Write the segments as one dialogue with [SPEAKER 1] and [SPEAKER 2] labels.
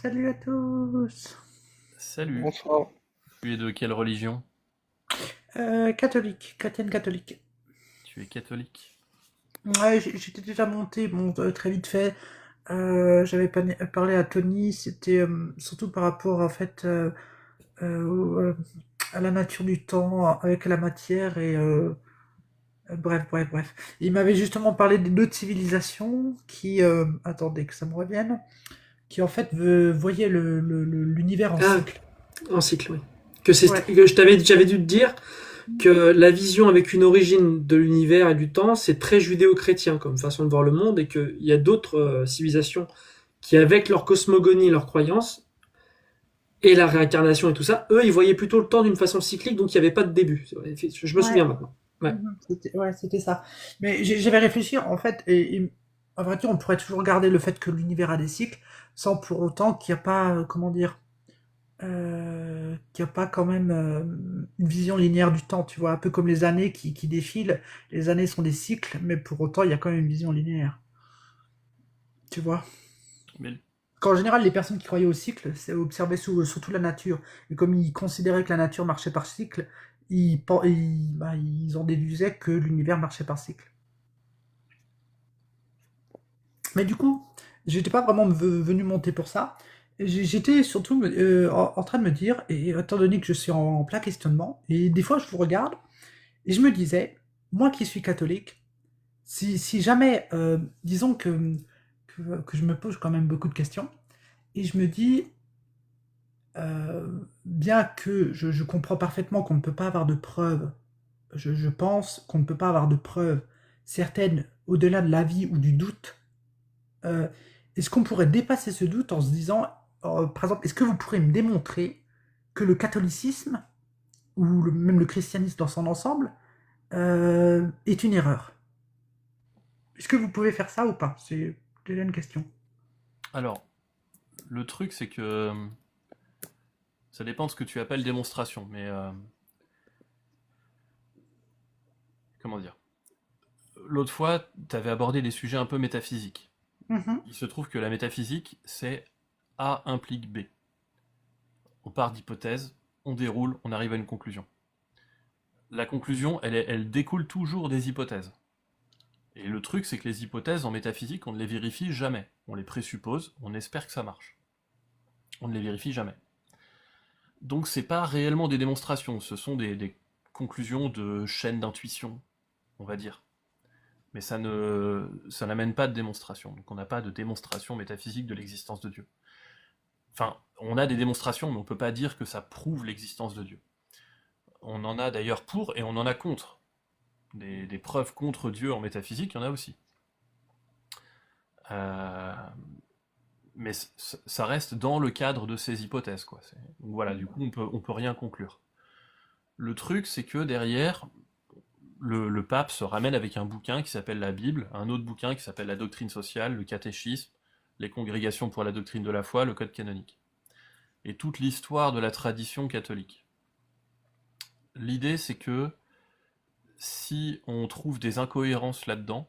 [SPEAKER 1] Salut à tous.
[SPEAKER 2] Salut,
[SPEAKER 3] Bonsoir.
[SPEAKER 2] tu es de quelle religion?
[SPEAKER 1] Catholique, chrétienne catholique.
[SPEAKER 2] Tu es catholique?
[SPEAKER 1] Ouais, j'étais déjà monté, bon, très vite fait. J'avais parlé à Tony, c'était surtout par rapport en fait à la nature du temps avec la matière et bref. Il m'avait justement parlé d'autres civilisations qui, attendez que ça me revienne, qui en fait voyaient l'univers en
[SPEAKER 3] Ah,
[SPEAKER 1] cycle.
[SPEAKER 3] en cycle, oui. Que
[SPEAKER 1] Ouais.
[SPEAKER 3] j'avais dû te dire que la vision avec une origine de l'univers et du temps, c'est très judéo-chrétien comme façon de voir le monde et qu'il y a d'autres civilisations qui, avec leur cosmogonie, leurs croyances et la réincarnation et tout ça, eux, ils voyaient plutôt le temps d'une façon cyclique, donc il n'y avait pas de début. Je me souviens
[SPEAKER 1] Ouais.
[SPEAKER 3] maintenant. Ouais.
[SPEAKER 1] C'était ça. Mais j'avais réfléchi, en fait, et à vrai dire, on pourrait toujours garder le fait que l'univers a des cycles, sans pour autant qu'il n'y a pas, comment dire, qu'il n'y a pas quand même une vision linéaire du temps, tu vois, un peu comme les années qui défilent. Les années sont des cycles, mais pour autant, il y a quand même une vision linéaire, tu vois.
[SPEAKER 2] Mais
[SPEAKER 1] Qu'en général, les personnes qui croyaient au cycle, c'est observer surtout la nature. Et comme ils considéraient que la nature marchait par cycle, ils en déduisaient que l'univers marchait par cycle. Mais du coup, j'étais pas vraiment venu monter pour ça. J'étais surtout en train de me dire, et étant donné que je suis en plein questionnement, et des fois je vous regarde, et je me disais, moi qui suis catholique, si jamais, disons que je me pose quand même beaucoup de questions, et je me dis, bien que je comprends parfaitement qu'on ne peut pas avoir de preuves, je pense qu'on ne peut pas avoir de preuves certaines au-delà de l'avis ou du doute. Euh, Est-ce qu'on pourrait dépasser ce doute en se disant, par exemple, est-ce que vous pourrez me démontrer que le catholicisme, ou même le christianisme dans son ensemble, est une erreur? Est-ce que vous pouvez faire ça ou pas? C'est déjà une question.
[SPEAKER 2] alors, le truc c'est que ça dépend de ce que tu appelles démonstration, mais comment dire? L'autre fois, tu avais abordé des sujets un peu métaphysiques.
[SPEAKER 1] Mhm.
[SPEAKER 2] Il se trouve que la métaphysique, c'est A implique B. On part d'hypothèses, on déroule, on arrive à une conclusion. La conclusion, elle découle toujours des hypothèses. Et le truc, c'est que les hypothèses en métaphysique, on ne les vérifie jamais. On les présuppose, on espère que ça marche. On ne les vérifie jamais. Donc c'est pas réellement des démonstrations, ce sont des conclusions de chaînes d'intuition, on va dire. Mais ça n'amène pas de démonstration. Donc on n'a pas de démonstration métaphysique de l'existence de Dieu. Enfin, on a des démonstrations, mais on peut pas dire que ça prouve l'existence de Dieu. On en a d'ailleurs pour et on en a contre. Des preuves contre Dieu en métaphysique, il y en a aussi. Euh, mais ça reste dans le cadre de ces hypothèses, quoi. Donc voilà, du coup, on peut rien conclure. Le truc, c'est que derrière, le pape se ramène avec un bouquin qui s'appelle la Bible, un autre bouquin qui s'appelle la doctrine sociale, le catéchisme, les congrégations pour la doctrine de la foi, le code canonique. Et toute l'histoire de la tradition catholique. L'idée, c'est que si on trouve des incohérences là-dedans,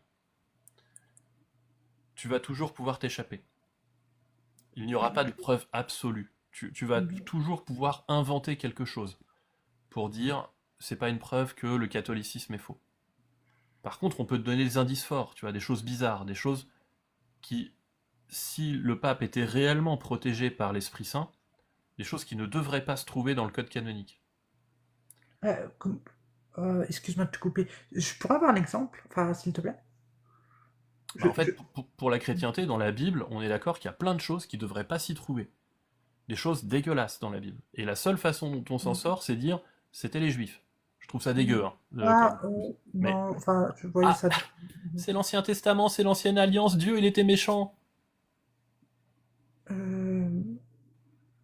[SPEAKER 2] tu vas toujours pouvoir t'échapper. Il n'y aura pas de preuve absolue. Tu vas
[SPEAKER 1] Mhm.
[SPEAKER 2] toujours pouvoir inventer quelque chose pour dire c'est pas une preuve que le catholicisme est faux. Par contre, on peut te donner des indices forts, tu vois, des choses bizarres, des choses qui, si le pape était réellement protégé par l'Esprit Saint, des choses qui ne devraient pas se trouver dans le code canonique.
[SPEAKER 1] Comme- excuse-moi de te couper. Je pourrais avoir un exemple, enfin, s'il te plaît?
[SPEAKER 2] Bah,
[SPEAKER 1] Je,
[SPEAKER 2] en
[SPEAKER 1] je-
[SPEAKER 2] fait, pour la chrétienté, dans la Bible, on est d'accord qu'il y a plein de choses qui ne devraient pas s'y trouver. Des choses dégueulasses dans la Bible. Et la seule façon dont on s'en sort, c'est dire c'était les juifs. Je trouve ça dégueu, hein,
[SPEAKER 1] Ah,
[SPEAKER 2] mais
[SPEAKER 1] non, enfin, je voyais
[SPEAKER 2] ah,
[SPEAKER 1] ça.
[SPEAKER 2] c'est l'Ancien Testament, c'est l'Ancienne Alliance, Dieu il était méchant.
[SPEAKER 1] Euh,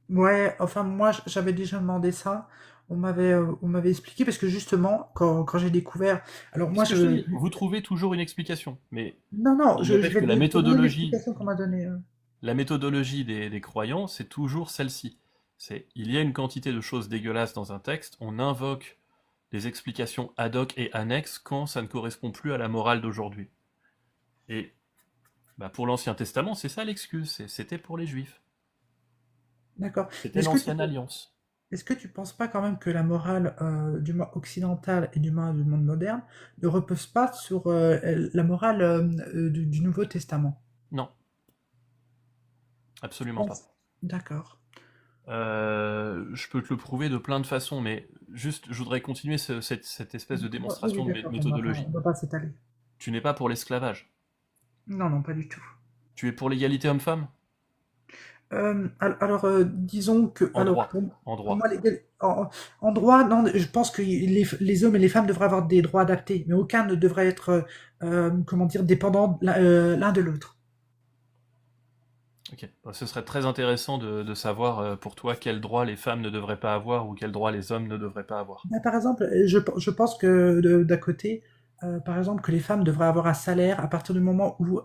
[SPEAKER 1] Ouais, enfin moi j'avais déjà demandé ça. On m'avait expliqué parce que justement quand j'ai découvert, alors
[SPEAKER 2] C'est
[SPEAKER 1] moi
[SPEAKER 2] ce que je te dis, vous trouvez toujours une explication, mais
[SPEAKER 1] non,
[SPEAKER 2] il
[SPEAKER 1] je
[SPEAKER 2] n'empêche
[SPEAKER 1] vais
[SPEAKER 2] que
[SPEAKER 1] te donner l'explication qu'on m'a donnée.
[SPEAKER 2] la méthodologie des croyants, c'est toujours celle-ci. C'est il y a une quantité de choses dégueulasses dans un texte, on invoque des explications ad hoc et annexes quand ça ne correspond plus à la morale d'aujourd'hui. Et bah, pour l'Ancien Testament, c'est ça l'excuse, c'était pour les Juifs.
[SPEAKER 1] D'accord. Mais
[SPEAKER 2] C'était l'ancienne alliance.
[SPEAKER 1] est-ce que tu penses pas quand même que la morale du monde occidental et du monde moderne ne repose pas sur la morale du Nouveau Testament?
[SPEAKER 2] Non,
[SPEAKER 1] Tu
[SPEAKER 2] absolument pas.
[SPEAKER 1] penses? D'accord.
[SPEAKER 2] Je peux te le prouver de plein de façons, mais juste, je voudrais continuer cette espèce de
[SPEAKER 1] Oui, oui,
[SPEAKER 2] démonstration de
[SPEAKER 1] d'accord,
[SPEAKER 2] méthodologie.
[SPEAKER 1] on va pas s'étaler.
[SPEAKER 2] Tu n'es pas pour l'esclavage.
[SPEAKER 1] Non, non, pas du tout.
[SPEAKER 2] Tu es pour l'égalité homme-femme?
[SPEAKER 1] Alors, disons que,
[SPEAKER 2] En droit. En
[SPEAKER 1] pour
[SPEAKER 2] droit.
[SPEAKER 1] moi, en droit, non, je pense que les hommes et les femmes devraient avoir des droits adaptés, mais aucun ne devrait être, comment dire, dépendant l'un de l'autre.
[SPEAKER 2] Ok. Bah, ce serait très intéressant de savoir pour toi quels droits les femmes ne devraient pas avoir ou quels droits les hommes ne devraient pas avoir.
[SPEAKER 1] Ben, par exemple, je pense que d'un côté, par exemple, que les femmes devraient avoir un salaire à partir du moment où,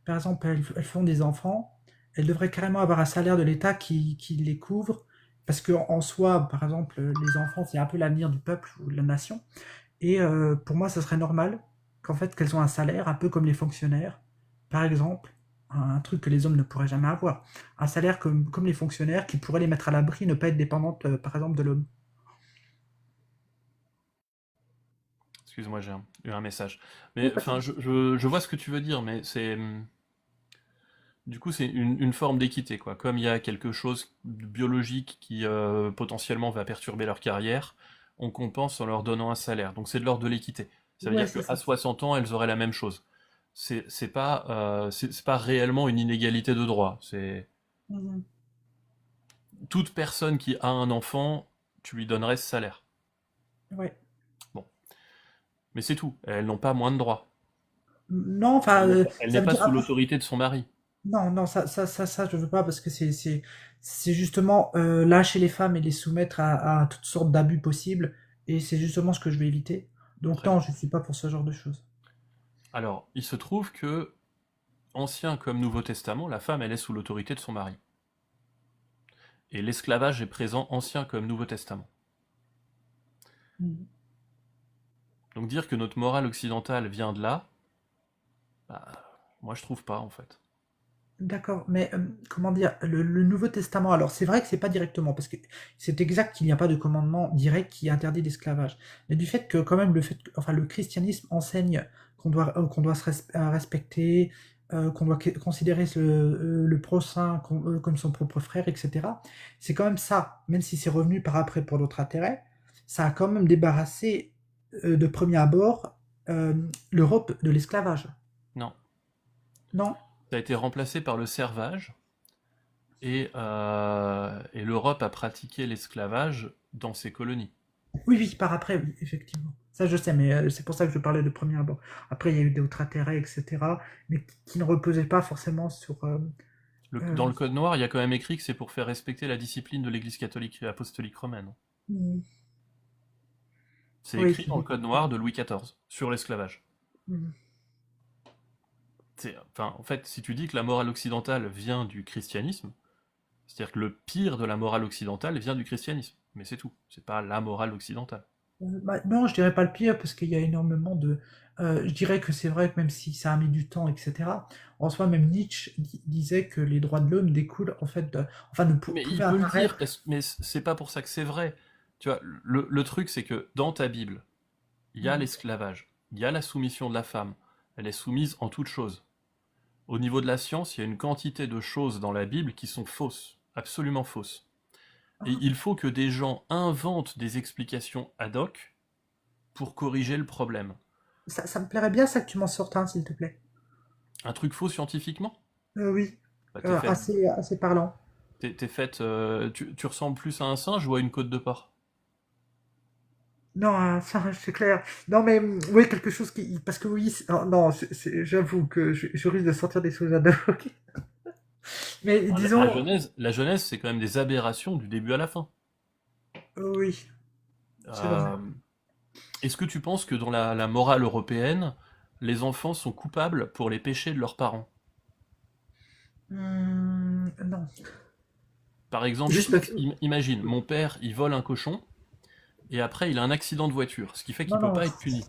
[SPEAKER 1] par exemple, elles font des enfants, elles devraient carrément avoir un salaire de l'État qui les couvre, parce que en soi, par exemple, les enfants, c'est un peu l'avenir du peuple ou de la nation. Et pour moi, ça serait normal qu'en fait, qu'elles ont un salaire, un peu comme les fonctionnaires, par exemple, un truc que les hommes ne pourraient jamais avoir. Un salaire comme les fonctionnaires qui pourrait les mettre à l'abri, ne pas être dépendantes, par exemple, de l'homme.
[SPEAKER 2] Excuse-moi, j'ai eu un message.
[SPEAKER 1] Oui,
[SPEAKER 2] Mais
[SPEAKER 1] pas de
[SPEAKER 2] enfin,
[SPEAKER 1] souci.
[SPEAKER 2] je vois ce que tu veux dire, mais c'est du coup c'est une forme d'équité, quoi. Comme il y a quelque chose de biologique qui potentiellement va perturber leur carrière, on compense en leur donnant un salaire. Donc c'est de l'ordre de l'équité. Ça veut
[SPEAKER 1] Ouais,
[SPEAKER 2] dire
[SPEAKER 1] c'est
[SPEAKER 2] qu'à
[SPEAKER 1] ça.
[SPEAKER 2] 60 ans, elles auraient la même chose. C'est pas réellement une inégalité de droit. C'est
[SPEAKER 1] Mhm.
[SPEAKER 2] toute personne qui a un enfant, tu lui donnerais ce salaire.
[SPEAKER 1] Ouais.
[SPEAKER 2] Bon, mais c'est tout. Elles n'ont pas moins de droits.
[SPEAKER 1] Non, enfin,
[SPEAKER 2] Elle
[SPEAKER 1] ça
[SPEAKER 2] n'est
[SPEAKER 1] veut
[SPEAKER 2] pas
[SPEAKER 1] dire
[SPEAKER 2] sous l'autorité de son mari.
[SPEAKER 1] non, non, ça, je veux pas parce que c'est justement lâcher les femmes et les soumettre à toutes sortes d'abus possibles et c'est justement ce que je veux éviter. Donc
[SPEAKER 2] Très
[SPEAKER 1] non,
[SPEAKER 2] bien.
[SPEAKER 1] je suis pas pour ce genre de choses.
[SPEAKER 2] Alors, il se trouve que, Ancien comme Nouveau Testament, la femme, elle est sous l'autorité de son mari. Et l'esclavage est présent Ancien comme Nouveau Testament.
[SPEAKER 1] Mhm.
[SPEAKER 2] Donc dire que notre morale occidentale vient de là, bah, moi je trouve pas en fait.
[SPEAKER 1] D'accord, mais comment dire, le Nouveau Testament, alors c'est vrai que c'est pas directement, parce que c'est exact qu'il n'y a pas de commandement direct qui interdit l'esclavage, mais du fait que quand même enfin le christianisme enseigne qu'on doit respecter, qu'on doit considérer le prochain comme son propre frère, etc. C'est quand même ça, même si c'est revenu par après pour d'autres intérêts, ça a quand même débarrassé de premier abord l'Europe de l'esclavage,
[SPEAKER 2] Non.
[SPEAKER 1] non?
[SPEAKER 2] Ça a été remplacé par le servage, et l'Europe a pratiqué l'esclavage dans ses colonies.
[SPEAKER 1] Oui, oui, par après, oui, effectivement. Ça, je sais, mais c'est pour ça que je parlais de premier abord. Après, il y a eu d'autres intérêts, etc., mais qui ne reposaient pas forcément sur...
[SPEAKER 2] Dans
[SPEAKER 1] euh,
[SPEAKER 2] le Code noir, il y a quand même écrit que c'est pour faire respecter la discipline de l'Église catholique et apostolique romaine.
[SPEAKER 1] mm,
[SPEAKER 2] C'est
[SPEAKER 1] oui,
[SPEAKER 2] écrit dans le Code noir de Louis XIV sur l'esclavage.
[SPEAKER 1] mm,
[SPEAKER 2] Enfin, en fait, si tu dis que la morale occidentale vient du christianisme, c'est-à-dire que le pire de la morale occidentale vient du christianisme. Mais c'est tout. C'est pas la morale occidentale.
[SPEAKER 1] bah, non, je dirais pas le pire, parce qu'il y a énormément de... je dirais que c'est vrai que même si ça a mis du temps, etc., en soi, même Nietzsche disait que les droits de l'homme découlent, en fait, enfin,
[SPEAKER 2] Mais il
[SPEAKER 1] pouvaient
[SPEAKER 2] peut le dire,
[SPEAKER 1] apparaître...
[SPEAKER 2] mais c'est pas pour ça que c'est vrai. Tu vois, le truc, c'est que dans ta Bible, il y a
[SPEAKER 1] Mm,
[SPEAKER 2] l'esclavage, il y a la soumission de la femme. Elle est soumise en toutes choses. Au niveau de la science, il y a une quantité de choses dans la Bible qui sont fausses, absolument fausses. Et
[SPEAKER 1] ah,
[SPEAKER 2] il faut que des gens inventent des explications ad hoc pour corriger le problème.
[SPEAKER 1] ça me plairait bien, ça, que tu m'en sortes un, s'il te plaît.
[SPEAKER 2] Un truc faux scientifiquement?
[SPEAKER 1] Oui,
[SPEAKER 2] Bah, t'es faite,
[SPEAKER 1] assez parlant.
[SPEAKER 2] t'es faite, tu ressembles plus à un singe ou à une côte de porc?
[SPEAKER 1] Non, ça, c'est clair. Non, mais oui, quelque chose qui... Parce que oui, oh, non, j'avoue que je risque de sortir des choses ad hoc. Mais
[SPEAKER 2] Enfin,
[SPEAKER 1] disons,
[SPEAKER 2] La Genèse, c'est quand même des aberrations du début à la fin.
[SPEAKER 1] oui, c'est vrai.
[SPEAKER 2] Euh, Est-ce que tu penses que dans la morale européenne, les enfants sont coupables pour les péchés de leurs parents?
[SPEAKER 1] Non.
[SPEAKER 2] Par exemple,
[SPEAKER 3] Juste Max.
[SPEAKER 2] imagine, mon père, il vole un cochon, et après il a un accident de voiture, ce qui fait qu'il
[SPEAKER 1] Non,
[SPEAKER 2] peut
[SPEAKER 1] non,
[SPEAKER 2] pas être puni.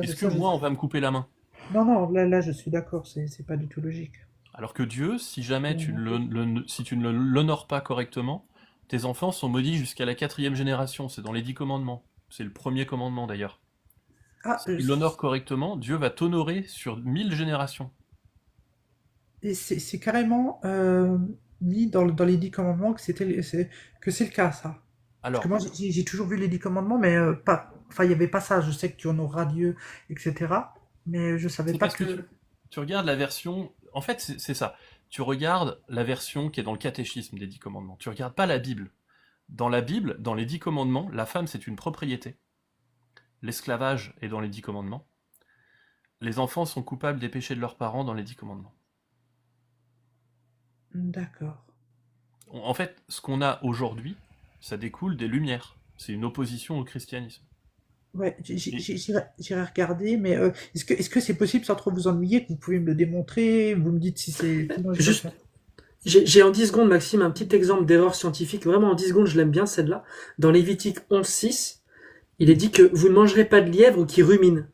[SPEAKER 2] Est-ce que
[SPEAKER 1] ça,
[SPEAKER 2] moi, on va me couper la main?
[SPEAKER 1] non, non, là, je suis d'accord, c'est pas du tout logique.
[SPEAKER 2] Alors que Dieu, si jamais
[SPEAKER 1] Mhm.
[SPEAKER 2] si tu ne l'honores pas correctement, tes enfants sont maudits jusqu'à la quatrième génération. C'est dans les 10 commandements. C'est le premier commandement d'ailleurs.
[SPEAKER 1] Ah,
[SPEAKER 2] Si tu l'honores correctement, Dieu va t'honorer sur 1000 générations.
[SPEAKER 1] et c'est carrément mis dans les 10 commandements que que c'est le cas, ça. Parce que
[SPEAKER 2] Alors,
[SPEAKER 1] moi, j'ai toujours vu les 10 commandements, mais pas. Enfin, il n'y avait pas ça. Je sais que tu honoreras Dieu, etc. Mais je savais
[SPEAKER 2] c'est
[SPEAKER 1] pas
[SPEAKER 2] parce que
[SPEAKER 1] que.
[SPEAKER 2] tu regardes la version. En fait, c'est ça. Tu regardes la version qui est dans le catéchisme des 10 commandements. Tu regardes pas la Bible. Dans la Bible, dans les 10 commandements, la femme c'est une propriété. L'esclavage est dans les 10 commandements. Les enfants sont coupables des péchés de leurs parents dans les 10 commandements.
[SPEAKER 1] D'accord.
[SPEAKER 2] En fait, ce qu'on a aujourd'hui, ça découle des Lumières. C'est une opposition au christianisme.
[SPEAKER 1] Ouais,
[SPEAKER 2] Et
[SPEAKER 1] j'irai regarder, mais est-ce que c'est possible sans trop vous ennuyer que vous pouvez me le démontrer? Vous me dites si c'est. Sinon, je peux le
[SPEAKER 3] Juste,
[SPEAKER 1] faire.
[SPEAKER 3] j'ai en 10 secondes, Maxime, un petit exemple d'erreur scientifique. Vraiment, en 10 secondes, je l'aime bien, celle-là. Dans Lévitique 11:6, il est dit que vous ne mangerez pas de lièvre qui rumine.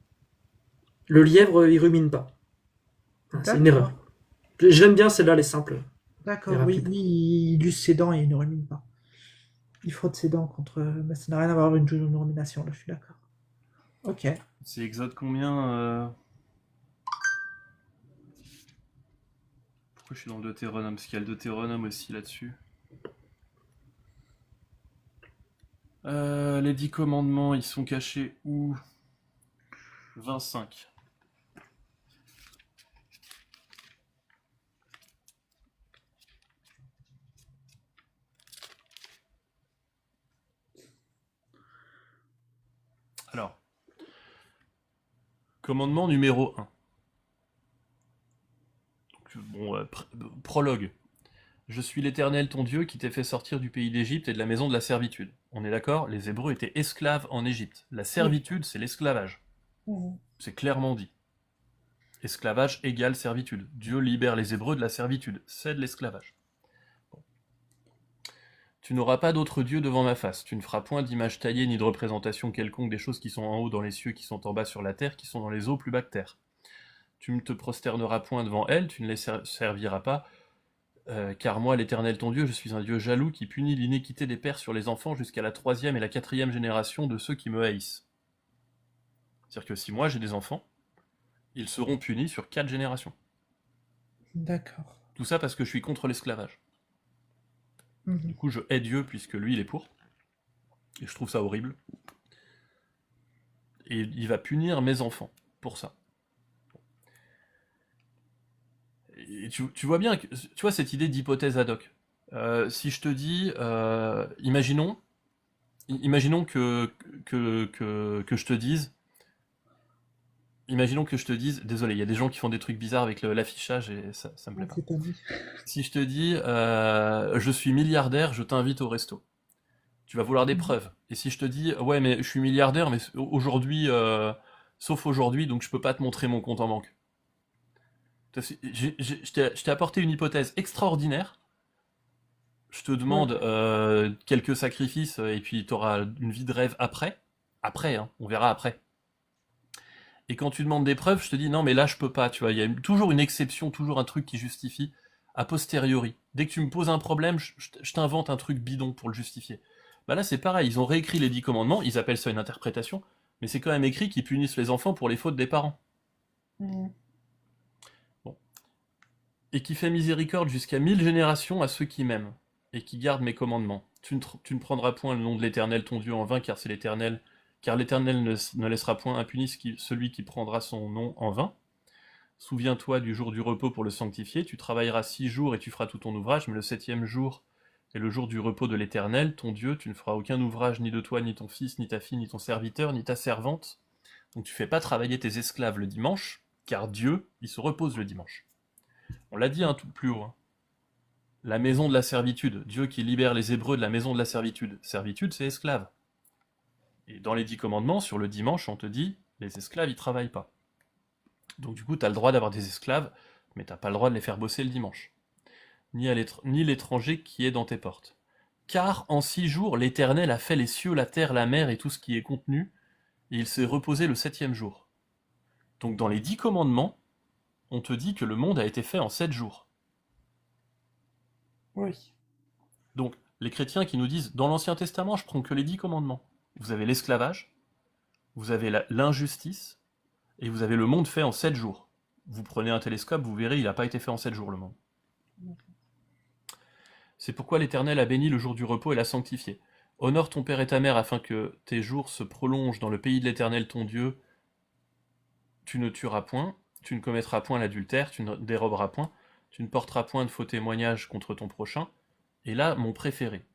[SPEAKER 3] Le lièvre, il rumine pas. Ah, c'est une
[SPEAKER 1] D'accord.
[SPEAKER 3] erreur. J'aime bien celle-là, elle est simple et
[SPEAKER 1] D'accord, oui,
[SPEAKER 3] rapide.
[SPEAKER 1] oui, il use ses dents et il ne rumine pas. Il frotte ses dents contre. Mais ça n'a rien à voir avec une rumination, là, je suis d'accord. Ok.
[SPEAKER 2] c'est Exode combien Pourquoi je suis dans le Deutéronome? Parce qu'il y a le Deutéronome aussi là-dessus. Les 10 commandements, ils sont cachés où? 25. Alors, commandement numéro 1. Bon, prologue. Je suis l'Éternel ton Dieu qui t'ai fait sortir du pays d'Égypte et de la maison de la servitude. On est d'accord? Les Hébreux étaient esclaves en Égypte. La
[SPEAKER 1] Oui.
[SPEAKER 2] servitude, c'est l'esclavage.
[SPEAKER 1] Mhm.
[SPEAKER 2] C'est clairement dit. Esclavage égale servitude. Dieu libère les Hébreux de la servitude. C'est de l'esclavage. Bon. Tu n'auras pas d'autre Dieu devant ma face. Tu ne feras point d'image taillée ni de représentation quelconque des choses qui sont en haut dans les cieux, qui sont en bas sur la terre, qui sont dans les eaux plus bas que terre. Tu ne te prosterneras point devant elles, tu ne les serviras pas, car moi, l'Éternel ton Dieu, je suis un Dieu jaloux qui punit l'iniquité des pères sur les enfants jusqu'à la troisième et la quatrième génération de ceux qui me haïssent. C'est-à-dire que si moi j'ai des enfants, ils seront punis sur 4 générations.
[SPEAKER 1] D'accord.
[SPEAKER 2] Tout ça parce que je suis contre l'esclavage.
[SPEAKER 1] Mhm.
[SPEAKER 2] Du coup, je hais Dieu puisque lui, il est pour. Et je trouve ça horrible. Et il va punir mes enfants pour ça. Et tu vois bien, tu vois cette idée d'hypothèse ad hoc. Si je te dis, imaginons que je te dise, désolé, il y a des gens qui font des trucs bizarres avec l'affichage et ça me plaît
[SPEAKER 1] Ouais,
[SPEAKER 2] pas.
[SPEAKER 1] c'est Tony.
[SPEAKER 2] Si je te dis, je suis milliardaire, je t'invite au resto, tu vas vouloir des
[SPEAKER 1] Mhm.
[SPEAKER 2] preuves. Et si je te dis, ouais, mais je suis milliardaire, mais aujourd'hui, sauf aujourd'hui, donc je peux pas te montrer mon compte en banque. Je t'ai apporté une hypothèse extraordinaire. Je te
[SPEAKER 1] Ouais.
[SPEAKER 2] demande quelques sacrifices et puis tu auras une vie de rêve après. Après, hein, on verra après. Et quand tu demandes des preuves, je te dis non, mais là je peux pas. Tu vois, il y a toujours une exception, toujours un truc qui justifie a posteriori. Dès que tu me poses un problème, je t'invente un truc bidon pour le justifier. Bah là c'est pareil, ils ont réécrit les 10 commandements, ils appellent ça une interprétation, mais c'est quand même écrit qu'ils punissent les enfants pour les fautes des parents.
[SPEAKER 1] Mhm.
[SPEAKER 2] Bon. Et qui fait miséricorde jusqu'à 1000 générations à ceux qui m'aiment, et qui gardent mes commandements. Tu ne prendras point le nom de l'Éternel ton Dieu en vain, car c'est l'Éternel, car l'Éternel ne laissera point impuni celui qui prendra son nom en vain. Souviens-toi du jour du repos pour le sanctifier, tu travailleras 6 jours et tu feras tout ton ouvrage, mais le septième jour est le jour du repos de l'Éternel, ton Dieu, tu ne feras aucun ouvrage ni de toi, ni ton fils, ni ta fille, ni ton serviteur, ni ta servante. Donc tu fais pas travailler tes esclaves le dimanche, car Dieu, il se repose le dimanche. On l'a dit un tout plus haut. Hein. La maison de la servitude. Dieu qui libère les Hébreux de la maison de la servitude. Servitude, c'est esclave. Et dans les 10 commandements, sur le dimanche, on te dit, les esclaves, ils travaillent pas. Donc du coup, tu as le droit d'avoir des esclaves, mais t'as pas le droit de les faire bosser le dimanche. Ni l'étranger qui est dans tes portes. Car en 6 jours, l'Éternel a fait les cieux, la terre, la mer et tout ce qui est contenu, et il s'est reposé le septième jour. Donc dans les 10 commandements, on te dit que le monde a été fait en 7 jours.
[SPEAKER 1] Oui.
[SPEAKER 2] Donc, les chrétiens qui nous disent, dans l'Ancien Testament, je prends que les 10 commandements. Vous avez l'esclavage, vous avez l'injustice, et vous avez le monde fait en 7 jours. Vous prenez un télescope, vous verrez, il n'a pas été fait en 7 jours, le monde. C'est pourquoi l'Éternel a béni le jour du repos et l'a sanctifié. Honore ton père et ta mère afin que tes jours se prolongent dans le pays de l'Éternel ton Dieu. Tu ne tueras point, tu ne commettras point l'adultère, tu ne déroberas point, tu ne porteras point de faux témoignages contre ton prochain. Et là, mon préféré,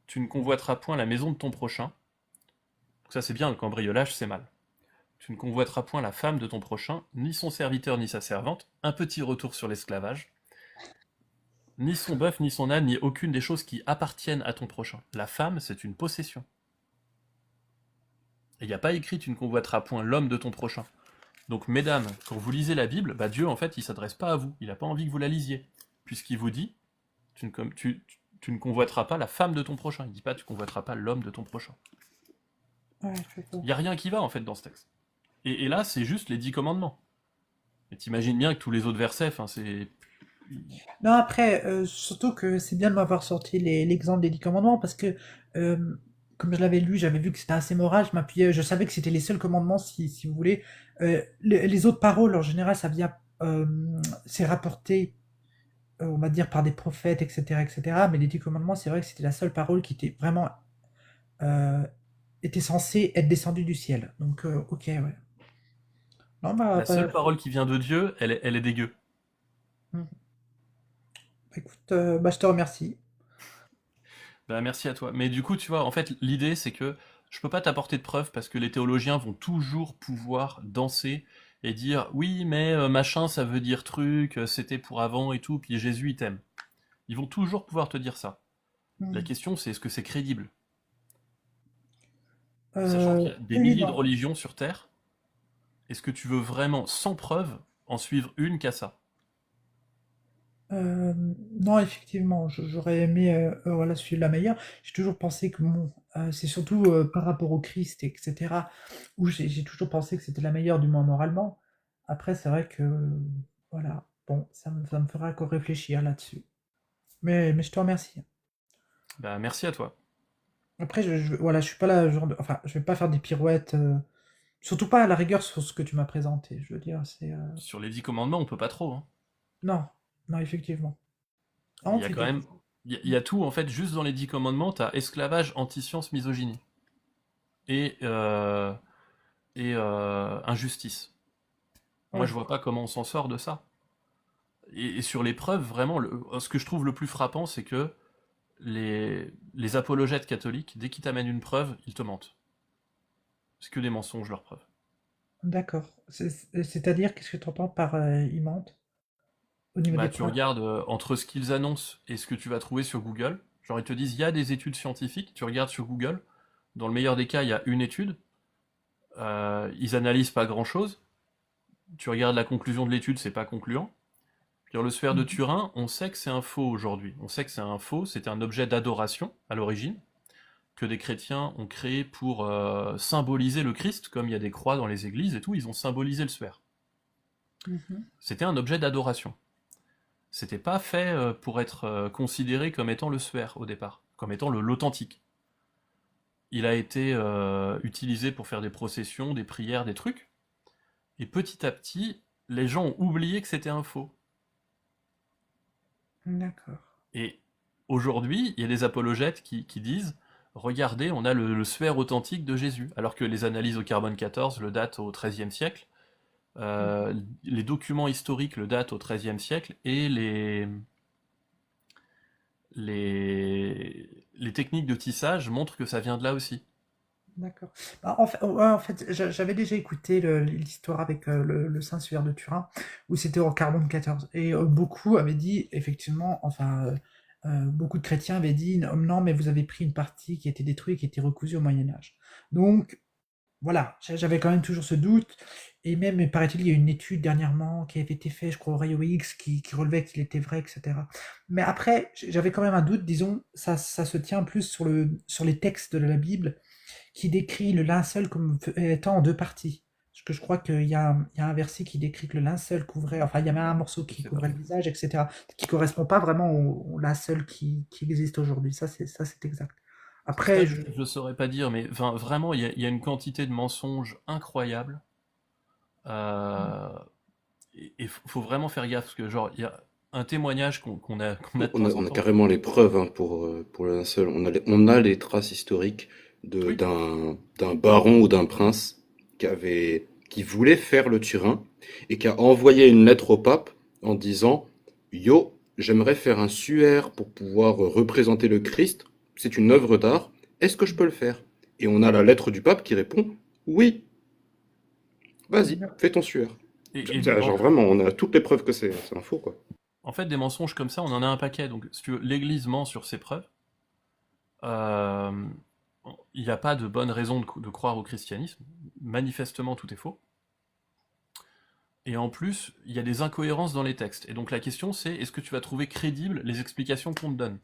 [SPEAKER 2] tu ne convoiteras point la maison de ton prochain. Donc ça c'est bien, le cambriolage c'est mal. Tu ne convoiteras point la femme de ton prochain, ni son serviteur ni sa servante. Un petit retour sur l'esclavage. Ni son bœuf, ni son âne, ni aucune des choses qui appartiennent à ton prochain. La femme, c'est une possession. Et il n'y a pas écrit tu ne convoiteras point l'homme de ton prochain. Donc, mesdames, quand vous lisez la Bible, Dieu, en fait, il ne s'adresse pas à vous. Il n'a pas envie que vous la lisiez. Puisqu'il vous dit tu ne convoiteras pas la femme de ton prochain. Il ne dit pas tu ne convoiteras pas l'homme de ton prochain.
[SPEAKER 1] Ouais, je sais pas.
[SPEAKER 2] Il n'y a rien qui va, en fait, dans ce texte. Et là, c'est juste les 10 commandements. Et t'imagines bien que tous les autres versets, c'est...
[SPEAKER 1] Non, après, surtout que c'est bien de m'avoir sorti l'exemple des 10 commandements parce que, euh, comme je l'avais lu, j'avais vu que c'était assez moral, je m'appuyais, je savais que c'était les seuls commandements, si vous voulez. Les autres paroles, en général, ça vient, c'est rapporté, on va dire, par des prophètes, etc., etc. Mais les 10 commandements, c'est vrai que c'était la seule parole qui était vraiment, euh, était censée être descendue du ciel. Donc, ok, ouais. Non,
[SPEAKER 2] La seule parole qui vient de Dieu, elle est dégueu.
[SPEAKER 1] hmm. Écoute, je te remercie.
[SPEAKER 2] Merci à toi. Mais du coup, tu vois, en fait, l'idée, c'est que je peux pas t'apporter de preuves parce que les théologiens vont toujours pouvoir danser et dire oui, mais machin, ça veut dire truc, c'était pour avant et tout, puis Jésus, il t'aime. Ils vont toujours pouvoir te dire ça. La
[SPEAKER 1] Hmm.
[SPEAKER 2] question, c'est est-ce que c'est crédible? Sachant qu'il y a des
[SPEAKER 1] Oui,
[SPEAKER 2] milliers de
[SPEAKER 1] non.
[SPEAKER 2] religions sur Terre, est-ce que tu veux vraiment, sans preuve, en suivre une qu'à ça?
[SPEAKER 1] Euh, non, effectivement, j'aurais aimé voilà, suivre la meilleure. J'ai toujours pensé que bon, c'est surtout par rapport au Christ, etc., où j'ai toujours pensé que c'était la meilleure, du moins moralement. Après, c'est vrai que, voilà, bon, ça me fera encore réfléchir là-dessus. Mais je te remercie.
[SPEAKER 2] Merci à toi.
[SPEAKER 1] Après, voilà, je suis pas là, genre enfin, je vais pas faire des pirouettes, surtout pas à la rigueur sur ce que tu m'as présenté. Je veux dire, c'est.
[SPEAKER 2] Sur les 10 commandements, on peut pas trop, hein.
[SPEAKER 1] Non, non, effectivement.
[SPEAKER 2] Il
[SPEAKER 1] Non,
[SPEAKER 2] y a
[SPEAKER 1] c'est
[SPEAKER 2] quand
[SPEAKER 1] quelque
[SPEAKER 2] même...
[SPEAKER 1] chose.
[SPEAKER 2] Il y a tout, en fait, juste dans les 10 commandements, t'as esclavage, anti-science, misogynie. Et, injustice. Moi,
[SPEAKER 1] Ouais.
[SPEAKER 2] je vois pas comment on s'en sort de ça. Et sur les preuves, vraiment, ce que je trouve le plus frappant, c'est que les apologètes catholiques, dès qu'ils t'amènent une preuve, ils te mentent. C'est que des mensonges, leurs preuves.
[SPEAKER 1] D'accord. C'est-à-dire, qu'est-ce que tu entends par imante au niveau des
[SPEAKER 2] Tu
[SPEAKER 1] preuves?
[SPEAKER 2] regardes entre ce qu'ils annoncent et ce que tu vas trouver sur Google. Genre, ils te disent, il y a des études scientifiques, tu regardes sur Google. Dans le meilleur des cas, il y a une étude. Ils analysent pas grand-chose. Tu regardes la conclusion de l'étude, c'est pas concluant. Puis le sphère de
[SPEAKER 1] Mhm.
[SPEAKER 2] Turin, on sait que c'est un faux aujourd'hui. On sait que c'est un faux, c'était un objet d'adoration à l'origine, que des chrétiens ont créé pour symboliser le Christ, comme il y a des croix dans les églises et tout, ils ont symbolisé le sphère.
[SPEAKER 1] Mhm.
[SPEAKER 2] C'était un objet d'adoration. C'était pas fait pour être considéré comme étant le sphère au départ, comme étant l'authentique. Il a été utilisé pour faire des processions, des prières, des trucs, et petit à petit, les gens ont oublié que c'était un faux.
[SPEAKER 1] D'accord.
[SPEAKER 2] Et aujourd'hui, il y a des apologètes qui disent regardez, on a le sphère authentique de Jésus, alors que les analyses au carbone 14 le datent au XIIIe siècle,
[SPEAKER 1] Mhm.
[SPEAKER 2] les documents historiques le datent au XIIIe siècle, et les techniques de tissage montrent que ça vient de là aussi.
[SPEAKER 1] D'accord. En fait, ouais, en fait, j'avais déjà écouté l'histoire avec le Saint-Suaire de Turin, où c'était en carbone 14. Et beaucoup avaient dit, effectivement, enfin, beaucoup de chrétiens avaient dit, non, non, mais vous avez pris une partie qui était détruite, qui était recousue au Moyen-Âge. Donc, voilà, j'avais quand même toujours ce doute. Et même, il paraît-il, il y a une étude dernièrement qui avait été faite, je crois, au rayon X, qui relevait qu'il était vrai, etc. Mais après, j'avais quand même un doute, disons, ça se tient plus sur les textes de la Bible qui décrit le linceul comme étant en deux parties. Parce que je crois qu'il y a un verset qui décrit que le linceul couvrait, enfin il y avait un morceau
[SPEAKER 2] Je
[SPEAKER 1] qui
[SPEAKER 2] sais pas.
[SPEAKER 1] couvrait le visage, etc., qui correspond pas vraiment au linceul qui existe aujourd'hui. Ça c'est exact.
[SPEAKER 2] Ça,
[SPEAKER 1] Après,
[SPEAKER 2] je ne saurais pas dire, mais enfin, vraiment, il y a une quantité de mensonges incroyable. Euh, et faut vraiment faire gaffe, parce que genre, il y a un témoignage qu'on a de temps en
[SPEAKER 4] On a
[SPEAKER 2] temps.
[SPEAKER 4] carrément les preuves hein, pour le linceul. On a les traces historiques
[SPEAKER 2] Oui,
[SPEAKER 4] d'un baron ou d'un prince qui voulait faire le Turin et qui a envoyé une lettre au pape en disant: Yo, j'aimerais faire un suaire pour pouvoir représenter le Christ. C'est une œuvre d'art. Est-ce que je peux le faire? Et on a la lettre du pape qui répond: Oui, vas-y, fais ton suaire. Genre vraiment, on a toutes les preuves que c'est un faux, quoi.
[SPEAKER 2] en fait, des mensonges comme ça, on en a un paquet. Donc, si tu veux, l'Église ment sur ses preuves. Euh, il n'y a pas de bonne raison de croire au christianisme. Manifestement, tout est faux. Et en plus, il y a des incohérences dans les textes. Et donc la question c'est, est-ce que tu vas trouver crédibles les explications qu'on te donne?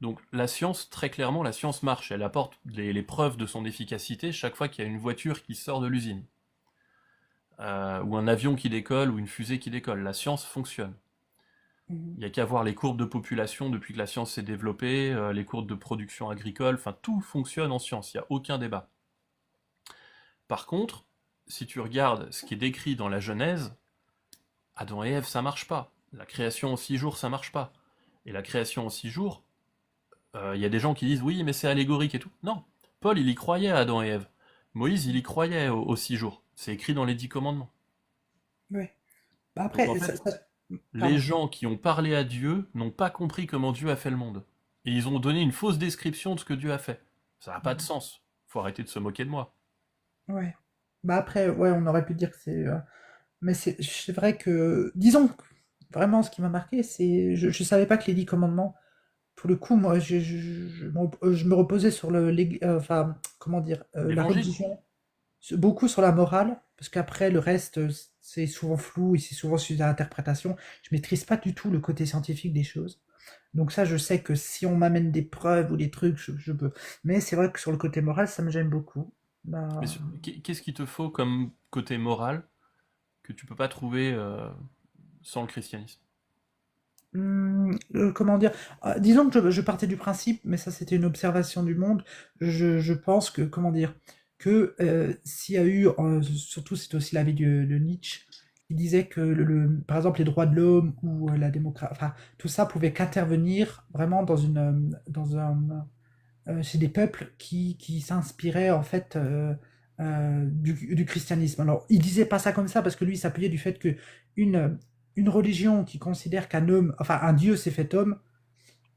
[SPEAKER 2] Donc la science, très clairement, la science marche. Elle apporte les preuves de son efficacité chaque fois qu'il y a une voiture qui sort de l'usine. Ou un avion qui décolle, ou une fusée qui décolle. La science fonctionne. Il n'y a qu'à voir les courbes de population depuis que la science s'est développée, les courbes de production agricole, enfin tout fonctionne en science, il n'y a aucun débat. Par contre, si tu regardes ce qui est décrit dans la Genèse, Adam et Ève, ça marche pas. La création en 6 jours, ça marche pas. Et la création en 6 jours, il y a des gens qui disent oui, mais c'est allégorique et tout. Non, Paul, il y croyait à Adam et Ève. Moïse, il y croyait aux 6 jours. C'est écrit dans les 10 commandements.
[SPEAKER 1] ouais. Bah
[SPEAKER 2] Donc en
[SPEAKER 1] après,
[SPEAKER 2] fait, les
[SPEAKER 1] pardon.
[SPEAKER 2] gens qui ont parlé à Dieu n'ont pas compris comment Dieu a fait le monde. Et ils ont donné une fausse description de ce que Dieu a fait. Ça n'a pas de sens. Faut arrêter de se moquer de moi.
[SPEAKER 1] Ouais. Bah après, ouais, on aurait pu dire que mais c'est vrai que, disons, vraiment, ce qui m'a marqué, je savais pas que les 10 commandements, pour le coup, moi, je me reposais sur enfin, comment dire, la
[SPEAKER 2] L'évangile.
[SPEAKER 1] religion, beaucoup sur la morale, parce qu'après, le reste, c'est souvent flou et c'est souvent sujet à l'interprétation. Je maîtrise pas du tout le côté scientifique des choses. Donc ça, je sais que si on m'amène des preuves ou des trucs, je peux. Mais c'est vrai que sur le côté moral, ça me gêne beaucoup.
[SPEAKER 2] Mais
[SPEAKER 1] Bah,
[SPEAKER 2] qu'est-ce qu'il te faut comme côté moral que tu peux pas trouver sans le christianisme?
[SPEAKER 1] comment dire? Disons que je partais du principe, mais ça c'était une observation du monde, je pense que, comment dire? Que s'il y a eu, surtout c'est aussi l'avis de Nietzsche, qui disait que par exemple les droits de l'homme ou la démocratie, enfin tout ça pouvait qu'intervenir vraiment chez des peuples qui s'inspiraient en fait du christianisme. Alors, il disait pas ça comme ça parce que lui il s'appuyait du fait que une, une religion qui considère qu'un homme, enfin un dieu s'est fait homme,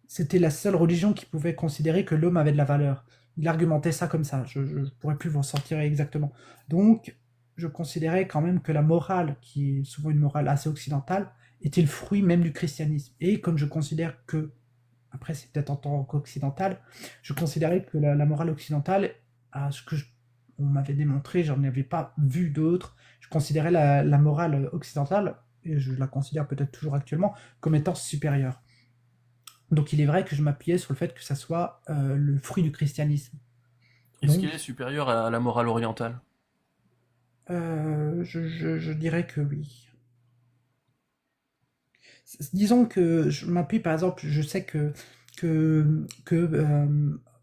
[SPEAKER 1] c'était la seule religion qui pouvait considérer que l'homme avait de la valeur. Il argumentait ça comme ça, je pourrais plus vous en sortir exactement. Donc, je considérais quand même que la morale, qui est souvent une morale assez occidentale, était le fruit même du christianisme. Et comme je considère que après c'est peut-être en tant qu'occidental, je considérais que la morale occidentale, à ce que on m'avait démontré, j'en avais pas vu d'autres, je considérais la morale occidentale, et je la considère peut-être toujours actuellement, comme étant supérieure. Donc il est vrai que je m'appuyais sur le fait que ça soit le fruit du christianisme.
[SPEAKER 2] Est-ce qu'il est
[SPEAKER 1] Donc,
[SPEAKER 2] supérieur à la morale orientale?
[SPEAKER 1] je dirais que oui. Disons que je m'appuie, par exemple, je sais que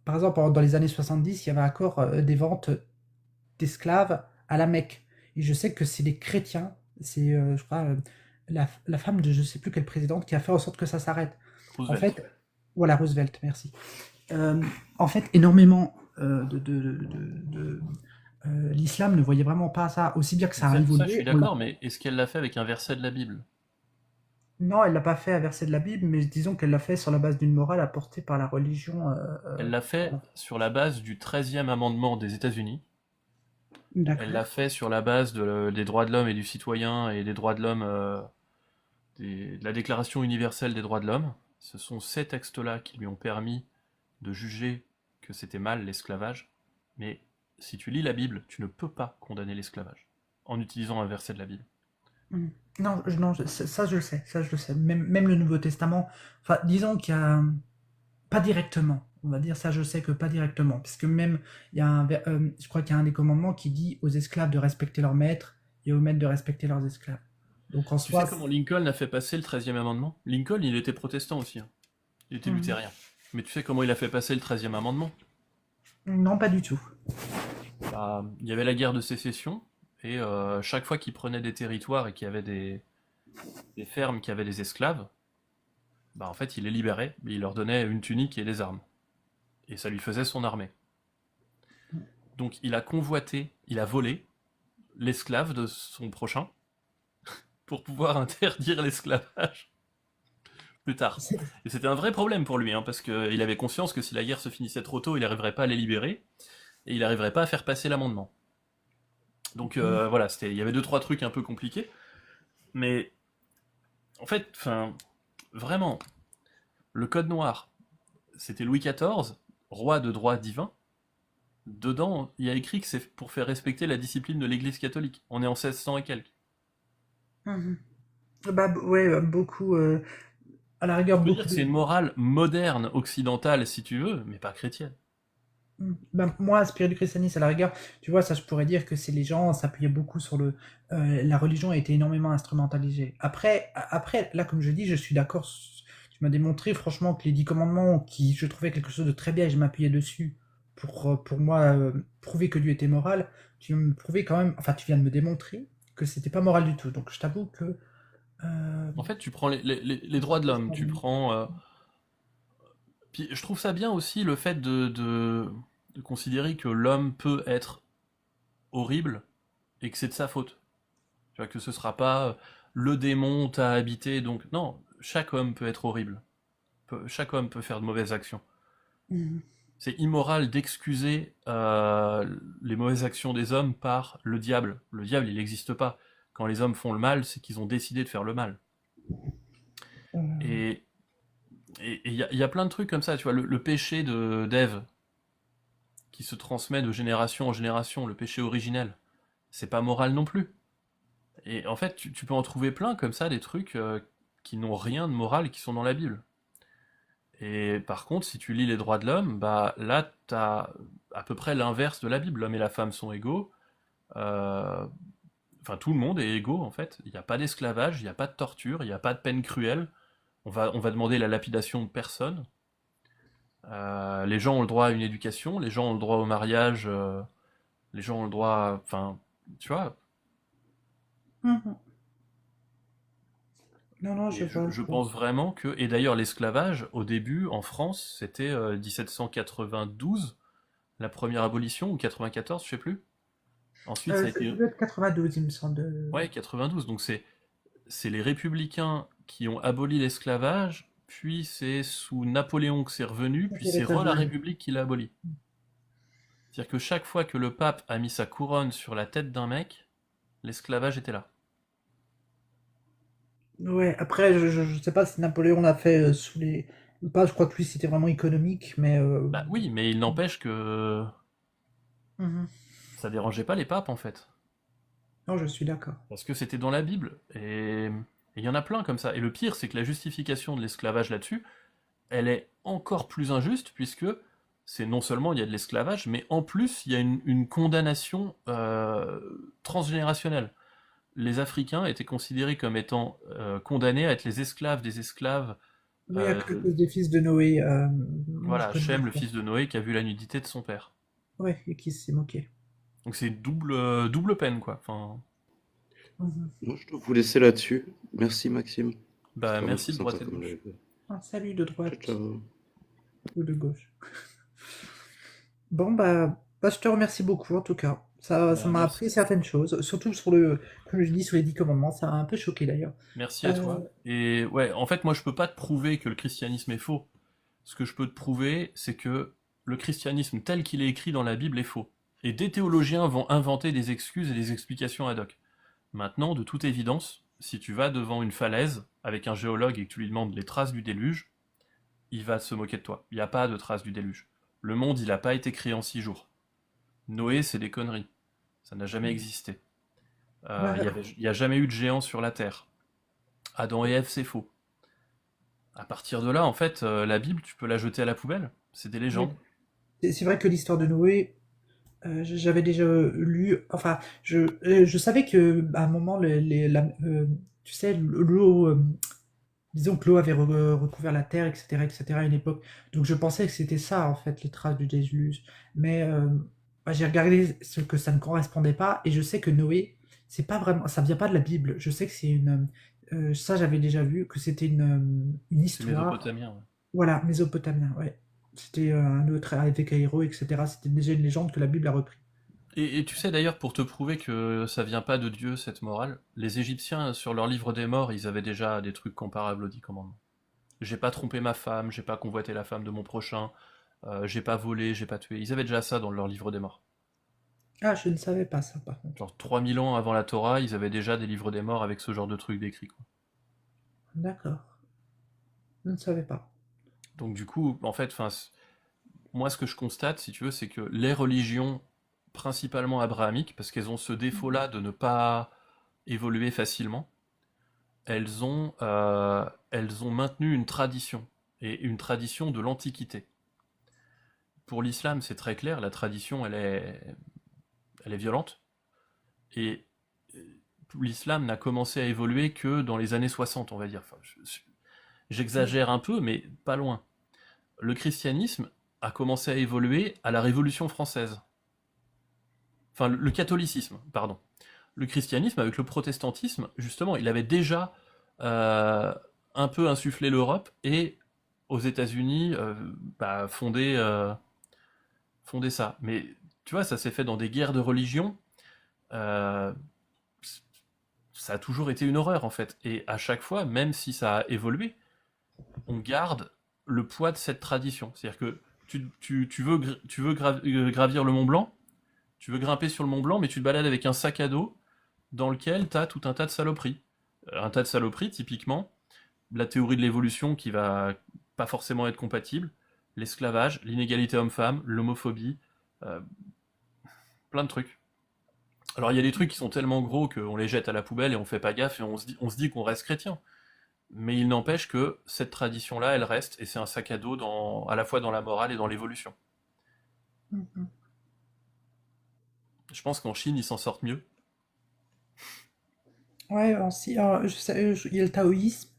[SPEAKER 1] par exemple, dans les années 70, il y avait encore des ventes d'esclaves à la Mecque. Et je sais que c'est les chrétiens, je crois, la femme de je sais plus quelle présidente qui a fait en sorte que ça s'arrête. En
[SPEAKER 2] Roosevelt.
[SPEAKER 1] fait, voilà, Roosevelt, merci. En fait, énormément l'islam ne voyait vraiment pas ça, aussi bien que ça a
[SPEAKER 2] Ça, je suis
[SPEAKER 1] évolué.
[SPEAKER 2] d'accord, mais est-ce qu'elle l'a fait avec un verset de la Bible?
[SPEAKER 1] Non, elle l'a pas fait à verset de la Bible, mais disons qu'elle l'a fait sur la base d'une morale apportée par la religion.
[SPEAKER 2] Elle l'a fait
[SPEAKER 1] Voilà.
[SPEAKER 2] sur la base du 13e amendement des États-Unis. Elle l'a
[SPEAKER 1] D'accord.
[SPEAKER 2] fait sur la base des droits de l'homme et du citoyen et des droits de l'homme, de la Déclaration universelle des droits de l'homme. Ce sont ces textes-là qui lui ont permis de juger que c'était mal l'esclavage. Mais si tu lis la Bible, tu ne peux pas condamner l'esclavage en utilisant un verset de la Bible.
[SPEAKER 1] Mm. Non, non, ça je le sais, ça je le sais. Même le Nouveau Testament, enfin, disons qu'il y a pas directement. On va dire ça, je sais que pas directement, puisque même, je crois qu'il y a un des commandements qui dit aux esclaves de respecter leurs maîtres et aux maîtres de respecter leurs esclaves. Donc en
[SPEAKER 2] Tu sais
[SPEAKER 1] soi,
[SPEAKER 2] comment Lincoln a fait passer le 13e amendement? Lincoln, il était protestant aussi, hein. Il était
[SPEAKER 1] Mhm.
[SPEAKER 2] luthérien. Mais tu sais comment il a fait passer le 13e amendement?
[SPEAKER 1] Non, pas du tout.
[SPEAKER 2] Bah, il y avait la guerre de sécession, et chaque fois qu'il prenait des territoires et qu'il y avait des fermes qui avaient des esclaves, bah en fait il les libérait, et il leur donnait une tunique et des armes. Et ça lui faisait son armée. Donc il a convoité, il a volé l'esclave de son prochain pour pouvoir interdire l'esclavage plus tard.
[SPEAKER 1] C'est-
[SPEAKER 2] Et c'était un vrai problème pour lui, hein, parce qu'il avait conscience que si la guerre se finissait trop tôt, il n'arriverait pas à les libérer, et il n'arriverait pas à faire passer l'amendement. Donc voilà, il y avait deux trois trucs un peu compliqués, mais en fait, enfin, vraiment, le code noir, c'était Louis XIV, roi de droit divin. Dedans, il y a écrit que c'est pour faire respecter la discipline de l'Église catholique. On est en 1600 et quelques.
[SPEAKER 1] Mhm. Bah, ouais, beaucoup, à la rigueur,
[SPEAKER 2] Je peux dire
[SPEAKER 1] beaucoup
[SPEAKER 2] que c'est
[SPEAKER 1] de.
[SPEAKER 2] une morale moderne, occidentale, si tu veux, mais pas chrétienne.
[SPEAKER 1] Ben, moi, inspiré du christianisme, à la rigueur, tu vois, ça, je pourrais dire que c'est les gens s'appuyaient beaucoup sur le. La religion a été énormément instrumentalisée. Après, là, comme je dis, je suis d'accord. Tu m'as démontré, franchement, que les 10 commandements, qui je trouvais quelque chose de très bien et je m'appuyais dessus pour moi, prouver que Dieu était moral, tu me prouvais quand même. Enfin, tu viens de me démontrer que c'était pas moral du tout. Donc, je t'avoue que. euh,
[SPEAKER 2] En fait, tu prends les droits de l'homme, tu prends... Puis je trouve ça bien aussi le fait de considérer que l'homme peut être horrible et que c'est de sa faute. Tu vois, que ce sera pas le démon t'a habité, donc non, chaque homme peut être horrible. Chaque homme peut faire de mauvaises actions.
[SPEAKER 1] Mhm.
[SPEAKER 2] C'est immoral d'excuser les mauvaises actions des hommes par le diable. Le diable, il n'existe pas. Quand les hommes font le mal, c'est qu'ils ont décidé de faire le mal.
[SPEAKER 1] Euh,
[SPEAKER 2] Et il y a plein de trucs comme ça, tu vois, le péché d'Ève, qui se transmet de génération en génération, le péché originel, c'est pas moral non plus. Et en fait, tu peux en trouver plein comme ça, des trucs qui n'ont rien de moral et qui sont dans la Bible. Et par contre, si tu lis les droits de l'homme, bah là, t'as à peu près l'inverse de la Bible. L'homme et la femme sont égaux. Euh, Enfin, tout le monde est égaux, en fait. Il n'y a pas d'esclavage, il n'y a pas de torture, il n'y a pas de peine cruelle. On va demander la lapidation de personne. Les gens ont le droit à une éducation, les gens ont le droit au mariage, les gens ont le droit enfin, tu vois.
[SPEAKER 1] mhm. Non, non, je
[SPEAKER 2] Et je,
[SPEAKER 1] vois.
[SPEAKER 2] je pense vraiment que... Et d'ailleurs, l'esclavage, au début, en France, c'était 1792, la première abolition, ou 94, je sais plus. Ensuite, ça a
[SPEAKER 1] Ça
[SPEAKER 2] été...
[SPEAKER 1] doit être 92, il me semble.
[SPEAKER 2] Ouais, 92. Donc c'est les républicains qui ont aboli l'esclavage, puis c'est sous Napoléon que c'est revenu, puis
[SPEAKER 1] C'est
[SPEAKER 2] c'est la
[SPEAKER 1] rétabli.
[SPEAKER 2] République qui l'a aboli. C'est-à-dire que chaque fois que le pape a mis sa couronne sur la tête d'un mec, l'esclavage était là.
[SPEAKER 1] Ouais, après, je sais pas si Napoléon l'a fait sous les. Ou pas, je crois que lui c'était vraiment économique, mais.
[SPEAKER 2] Bah oui, mais il n'empêche que
[SPEAKER 1] Mhm.
[SPEAKER 2] ça dérangeait pas les papes en fait.
[SPEAKER 1] Non, je suis d'accord.
[SPEAKER 2] Parce que c'était dans la Bible. Et il y en a plein comme ça. Et le pire, c'est que la justification de l'esclavage là-dessus, elle est encore plus injuste, puisque c'est non seulement il y a de l'esclavage, mais en plus il y a une condamnation transgénérationnelle. Les Africains étaient considérés comme étant condamnés à être les esclaves des esclaves.
[SPEAKER 1] Oui, à
[SPEAKER 2] euh,
[SPEAKER 1] cause des fils de Noé, moi je
[SPEAKER 2] voilà,
[SPEAKER 1] connais
[SPEAKER 2] Shem, le
[SPEAKER 1] ça.
[SPEAKER 2] fils de Noé, qui a vu la nudité de son père.
[SPEAKER 1] Ouais, et qui s'est moqué.
[SPEAKER 2] Donc c'est double peine, quoi. Enfin,
[SPEAKER 1] Mhm.
[SPEAKER 4] Moi, je dois vous laisser là-dessus. Merci, Maxime. C'était
[SPEAKER 2] bah
[SPEAKER 4] vraiment très
[SPEAKER 2] merci de
[SPEAKER 4] sympa
[SPEAKER 2] droite et de
[SPEAKER 4] comme
[SPEAKER 2] gauche.
[SPEAKER 4] jeu.
[SPEAKER 1] Un salut de
[SPEAKER 4] Ciao,
[SPEAKER 1] droite
[SPEAKER 4] ciao.
[SPEAKER 1] ou de gauche. Bon, bah, je te remercie beaucoup en tout cas. Ça
[SPEAKER 2] Bah,
[SPEAKER 1] m'a
[SPEAKER 2] merci.
[SPEAKER 1] appris certaines choses, surtout comme je dis, sur les 10 commandements. Ça m'a un peu choqué d'ailleurs.
[SPEAKER 2] Merci à
[SPEAKER 1] Euh,
[SPEAKER 2] toi. Et ouais, en fait, moi, je peux pas te prouver que le christianisme est faux. Ce que je peux te prouver, c'est que le christianisme tel qu'il est écrit dans la Bible est faux. Et des théologiens vont inventer des excuses et des explications ad hoc. Maintenant, de toute évidence, si tu vas devant une falaise avec un géologue et que tu lui demandes les traces du déluge, il va se moquer de toi. Il n'y a pas de traces du déluge. Le monde, il n'a pas été créé en 6 jours. Noé, c'est des conneries. Ça n'a jamais existé.
[SPEAKER 1] bah,
[SPEAKER 2] Il n'y a jamais eu de géant sur la Terre. Adam et Ève, c'est faux. À partir de là, en fait, la Bible, tu peux la jeter à la poubelle. C'est des
[SPEAKER 1] Oui.
[SPEAKER 2] légendes.
[SPEAKER 1] C'est vrai que l'histoire de Noé, j'avais déjà lu, enfin, je savais que à un moment, tu sais, l'eau, disons que l'eau avait recouvert la terre, etc., à une époque. Donc je pensais que c'était ça, en fait, les traces du déluge. Mais bah, j'ai regardé ce que ça ne correspondait pas, et je sais que Noé, c'est pas vraiment, ça vient pas de la Bible. Je sais que c'est ça j'avais déjà vu, que c'était une
[SPEAKER 2] C'est
[SPEAKER 1] histoire,
[SPEAKER 2] mésopotamien, ouais.
[SPEAKER 1] voilà, mésopotamien, ouais. C'était un autre avec Caïro, etc. C'était déjà une légende que la Bible a repris.
[SPEAKER 2] Et tu sais d'ailleurs, pour te prouver que ça vient pas de Dieu, cette morale, les Égyptiens, sur leur livre des morts, ils avaient déjà des trucs comparables aux 10 commandements. J'ai pas trompé ma femme, j'ai pas convoité la femme de mon prochain, j'ai pas volé, j'ai pas tué. Ils avaient déjà ça dans leur livre des morts.
[SPEAKER 1] Ah, je ne savais pas ça, par contre.
[SPEAKER 2] Genre 3000 ans avant la Torah, ils avaient déjà des livres des morts avec ce genre de trucs décrits, quoi.
[SPEAKER 1] D'accord, je ne savais pas.
[SPEAKER 2] Donc du coup, en fait, enfin, moi ce que je constate, si tu veux, c'est que les religions, principalement abrahamiques, parce qu'elles ont ce défaut-là de ne pas évoluer facilement, elles ont maintenu une tradition, et une tradition de l'Antiquité. Pour l'islam, c'est très clair, la tradition, elle est violente, et l'islam n'a commencé à évoluer que dans les années 60, on va dire. Enfin, j'exagère un peu, mais pas loin. Le christianisme a commencé à évoluer à la Révolution française. Enfin, le catholicisme, pardon. Le christianisme, avec le protestantisme, justement, il avait déjà euh, un peu insufflé l'Europe et aux États-Unis fondé ça. Mais tu vois, ça s'est fait dans des guerres de religion. euh, Ça a toujours été une horreur en fait. Et à chaque fois, même si ça a évolué, on garde le poids de cette tradition. C'est-à-dire que tu veux gravir le Mont Blanc, tu veux grimper sur le Mont Blanc, mais tu te balades avec un sac à dos dans lequel tu as tout un tas de saloperies. Un tas de saloperies, typiquement, la théorie de l'évolution qui va pas forcément être compatible, l'esclavage, l'inégalité homme-femme, l'homophobie, euh, plein de trucs. Alors il y a des trucs qui sont tellement gros qu'on les jette à la poubelle et on fait pas gaffe et on se dit qu'on reste chrétien. Mais il n'empêche que cette tradition-là, elle reste, et c'est un sac à dos à la fois dans la morale et dans l'évolution.
[SPEAKER 1] Mhm.
[SPEAKER 2] Je pense qu'en Chine, ils s'en sortent mieux.
[SPEAKER 1] Ouais, je sais, il y a le taoïsme,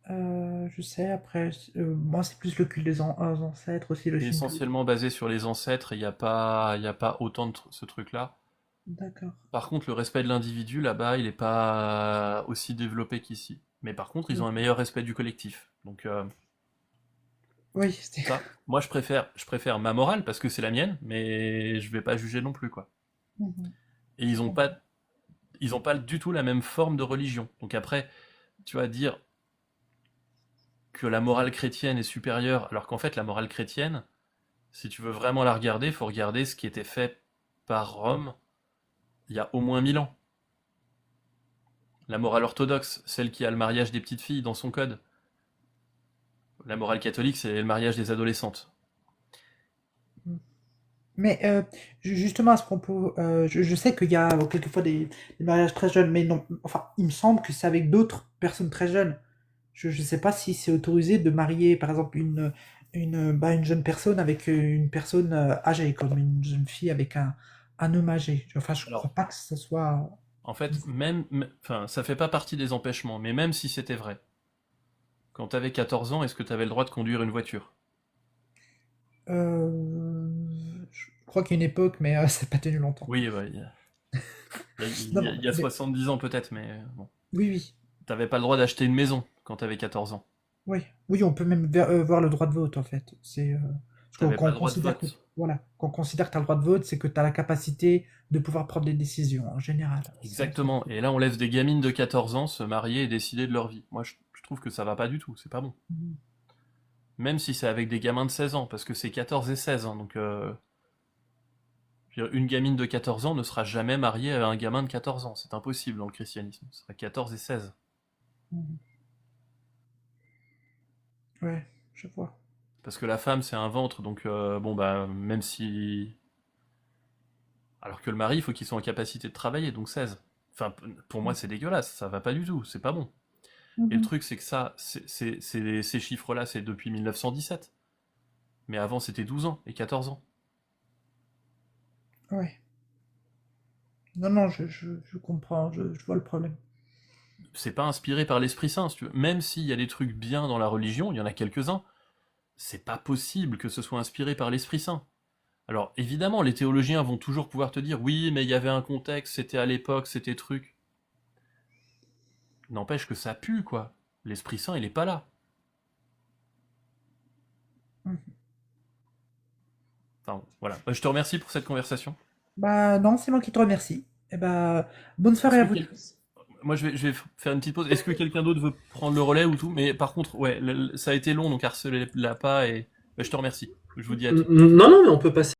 [SPEAKER 1] je sais, après, moi c'est plus le culte des ancêtres aussi, le
[SPEAKER 2] C'est
[SPEAKER 1] shinto.
[SPEAKER 2] essentiellement basé sur les ancêtres, et il y a pas autant de ce truc-là.
[SPEAKER 1] D'accord.
[SPEAKER 2] Par contre, le respect de l'individu, là-bas, il n'est pas aussi développé qu'ici. Mais par contre, ils ont un meilleur respect du collectif. Donc
[SPEAKER 1] Oui, c'était...
[SPEAKER 2] ça, moi, je préfère ma morale, parce que c'est la mienne, mais je vais pas juger non plus, quoi.
[SPEAKER 1] Mhm.
[SPEAKER 2] Et ils ont pas du tout la même forme de religion. Donc après, tu vas dire que la morale chrétienne est supérieure, alors qu'en fait, la morale chrétienne, si tu veux vraiment la regarder, il faut regarder ce qui était fait par Rome il y a au moins 1000 ans. La morale orthodoxe, celle qui a le mariage des petites filles dans son code. La morale catholique, c'est le mariage des adolescentes.
[SPEAKER 1] Mais justement à ce propos, je sais qu'il y a quelquefois des mariages très jeunes, mais non, enfin, il me semble que c'est avec d'autres personnes très jeunes. Je ne sais pas si c'est autorisé de marier, par exemple, une jeune personne avec une personne âgée, comme une jeune fille avec un homme âgé. Enfin, je
[SPEAKER 2] Alors,
[SPEAKER 1] crois pas que ce soit...
[SPEAKER 2] en fait, enfin, ça fait pas partie des empêchements, mais même si c'était vrai, quand t'avais 14 ans, est-ce que t'avais le droit de conduire une voiture?
[SPEAKER 1] Je crois qu'il y a une époque, mais ça n'a pas tenu longtemps.
[SPEAKER 2] Oui, bah,
[SPEAKER 1] Non, non,
[SPEAKER 2] il y a 70 ans peut-être, mais bon.
[SPEAKER 1] oui, oui.
[SPEAKER 2] T'avais pas le droit d'acheter une maison quand t'avais 14 ans.
[SPEAKER 1] Oui, oui, on peut même voir le droit de vote en fait.
[SPEAKER 2] T'avais
[SPEAKER 1] Quand
[SPEAKER 2] pas
[SPEAKER 1] on
[SPEAKER 2] le droit de
[SPEAKER 1] considère que
[SPEAKER 2] vote.
[SPEAKER 1] voilà, quand on considère que tu as le droit de vote, c'est que tu as la capacité de pouvoir prendre des décisions en général.
[SPEAKER 2] Exactement. Et là, on laisse des gamines de 14 ans se marier et décider de leur vie. Moi, je trouve que ça va pas du tout. C'est pas bon.
[SPEAKER 1] Mhm.
[SPEAKER 2] Même si c'est avec des gamins de 16 ans, parce que c'est 14 et 16, hein, donc je veux dire, une gamine de 14 ans ne sera jamais mariée à un gamin de 14 ans. C'est impossible dans le christianisme. Ce sera 14 et 16.
[SPEAKER 1] Mhm. Ouais, je vois.
[SPEAKER 2] Parce que la femme, c'est un ventre, donc bon, bah, même si. Alors que le mari, il faut qu'il soit en capacité de travailler, donc 16. Enfin, pour moi, c'est dégueulasse. Ça va pas du tout. C'est pas bon. Et le
[SPEAKER 1] Mhm.
[SPEAKER 2] truc, c'est que ça, ces chiffres-là, c'est depuis 1917. Mais avant, c'était 12 ans et 14 ans.
[SPEAKER 1] Ouais. Non, non, je comprends, je vois le problème.
[SPEAKER 2] C'est pas inspiré par l'Esprit Saint, si tu veux. Même s'il y a des trucs bien dans la religion, il y en a quelques-uns, c'est pas possible que ce soit inspiré par l'Esprit Saint. Alors, évidemment, les théologiens vont toujours pouvoir te dire, oui, mais il y avait un contexte, c'était à l'époque, c'était truc. N'empêche que ça pue, quoi. L'Esprit Saint, il est pas là.
[SPEAKER 1] Mhm.
[SPEAKER 2] Enfin, voilà. Je te remercie pour cette conversation.
[SPEAKER 1] Bah non, c'est moi qui te remercie. Et bah, bonne
[SPEAKER 2] Est-ce
[SPEAKER 1] soirée à
[SPEAKER 2] que
[SPEAKER 1] vous
[SPEAKER 2] quel-
[SPEAKER 1] tous.
[SPEAKER 2] Moi, je vais faire une petite pause. Est-ce que quelqu'un d'autre veut prendre le relais ou tout? Mais par contre, ouais, ça a été long, donc harcelez-la pas et je te remercie. Je vous dis à tout.
[SPEAKER 3] Non, non, mais on peut passer